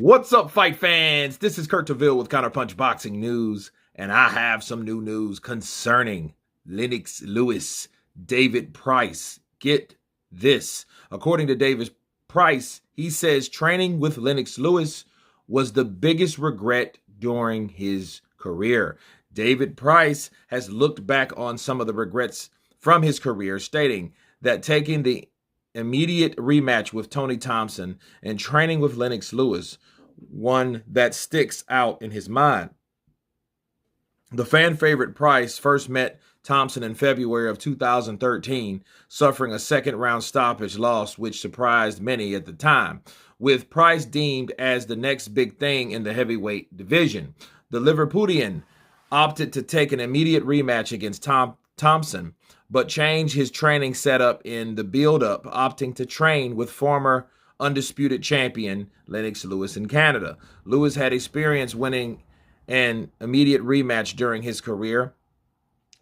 What's up, fight fans? This is Kurt DeVille with Counterpunched Boxing News, and I have some new news concerning Lennox Lewis, David Price. Get this. According to David Price, he says training with Lennox Lewis was the biggest regret during his career. David Price has looked back on some of the regrets from his career, stating that taking the immediate rematch with Tony Thompson and training with Lennox Lewis, one that sticks out in his mind. The fan favorite Price first met Thompson in February of 2013, suffering a second-round stoppage loss, which surprised many at the time, with Price deemed as the next big thing in the heavyweight division. The Liverpudlian opted to take an immediate rematch against Thompson, but changed his training setup in the build-up, opting to train with former undisputed champion Lennox Lewis in Canada. Lewis had experience winning an immediate rematch during his career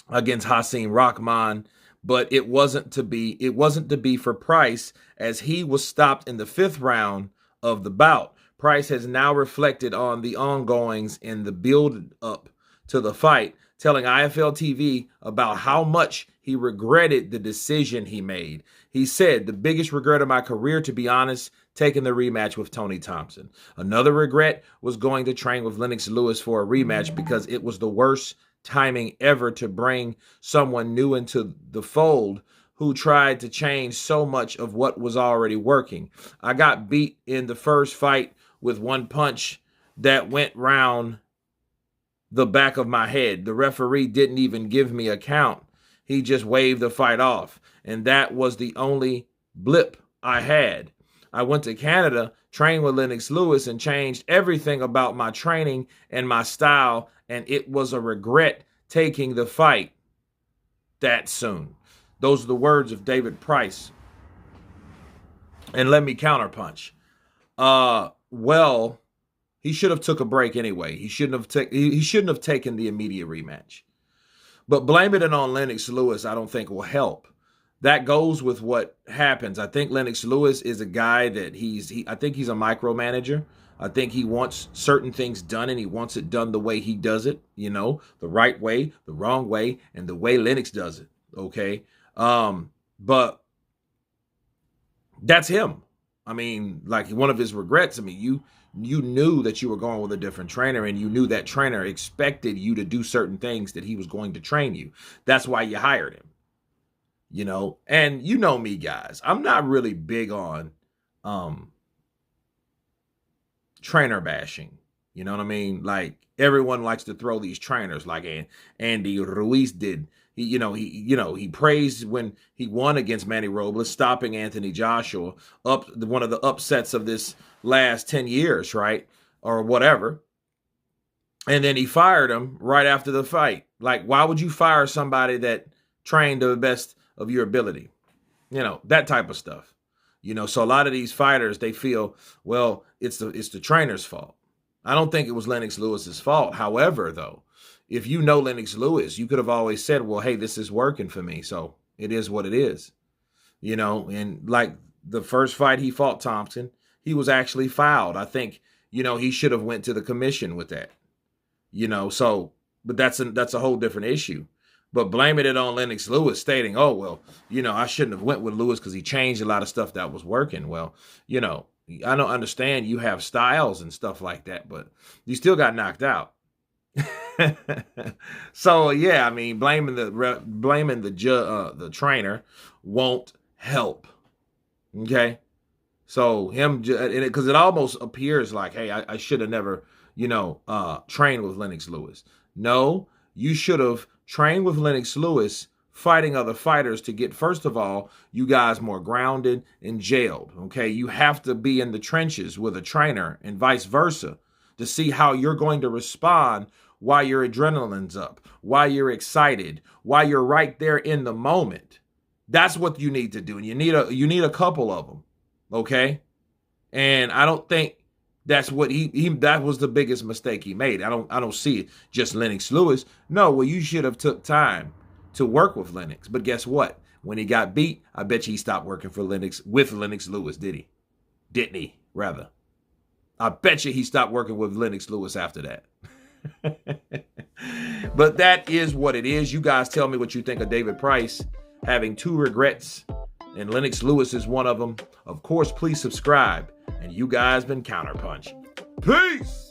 against Hasim Rahman, but it wasn't to be for Price, as he was stopped in the 5th round of the bout. Price has now reflected on the ongoings in the build-up to the fight, telling IFL TV about how much he regretted the decision he made. He said, "The biggest regret of my career, to be honest, taking the rematch with Tony Thompson. Another regret was going to train with Lennox Lewis for a rematch because it was the worst timing ever to bring someone new into the fold who tried to change so much of what was already working. I got beat in the first fight with one punch that went round the back of my head. The referee didn't even give me a count. He just waved the fight off, and that was the only blip I had. I went to Canada, trained with Lennox Lewis, and changed everything about my training and my style, and it was a regret taking the fight that soon." Those are the words of David Price. And let me counterpunch. Well, he should have took a break anyway. He shouldn't have taken the immediate rematch. But blaming it on Lennox Lewis, I don't think will help. That goes with what happens. I think Lennox Lewis is a guy that I think he's a micromanager. I think he wants certain things done, and he wants it done the way he does it, the right way, the wrong way, and the way Lennox does it, okay? But that's him. I mean, like, one of his regrets, you knew that you were going with a different trainer, and you knew that trainer expected you to do certain things that he was going to train you. That's why you hired him, And you know me, guys. I'm not really big on trainer bashing. You know what I mean? Like, everyone likes to throw these trainers like Andy Ruiz did. He praised when he won against Manny Robles, stopping Anthony Joshua, one of the upsets of this last 10 years, right? Or whatever. And then he fired him right after the fight. Like, why would you fire somebody that trained to the best of your ability? That type of stuff. So a lot of these fighters, they feel, well, it's the trainer's fault. I don't think it was Lennox Lewis's fault. However, though, if you know Lennox Lewis, you could have always said, well, hey, this is working for me, so it is what it is. And like the first fight he fought Thompson, he was actually fouled. I think, he should have went to the commission with that. But that's a whole different issue. But blaming it on Lennox Lewis, stating, oh, well, I shouldn't have went with Lewis because he changed a lot of stuff that was working. Well, I don't understand. You have styles and stuff like that, but you still got knocked out. So yeah, blaming the trainer won't help. Okay, so him, because it almost appears like, hey, I should have never, trained with Lennox Lewis. No, you should have trained with Lennox Lewis, fighting other fighters to get, first of all, you guys more grounded and jailed. Okay, you have to be in the trenches with a trainer and vice versa to see how you're going to respond while your adrenaline's up, while you're excited, while you're right there in the moment. That's what you need to do. And you need a couple of them. Okay? And I don't think that's what that was the biggest mistake he made. I don't see it just Lennox Lewis. No, well, you should have took time to work with Lennox. But guess what? When he got beat, I bet you he stopped working with Lennox Lewis, did he? Didn't he, rather? I bet you he stopped working with Lennox Lewis after that. But that is what it is. You guys tell me what you think of David Price having 2 regrets, and Lennox Lewis is one of them. Of course, please subscribe. And you guys been Counterpunched. Peace!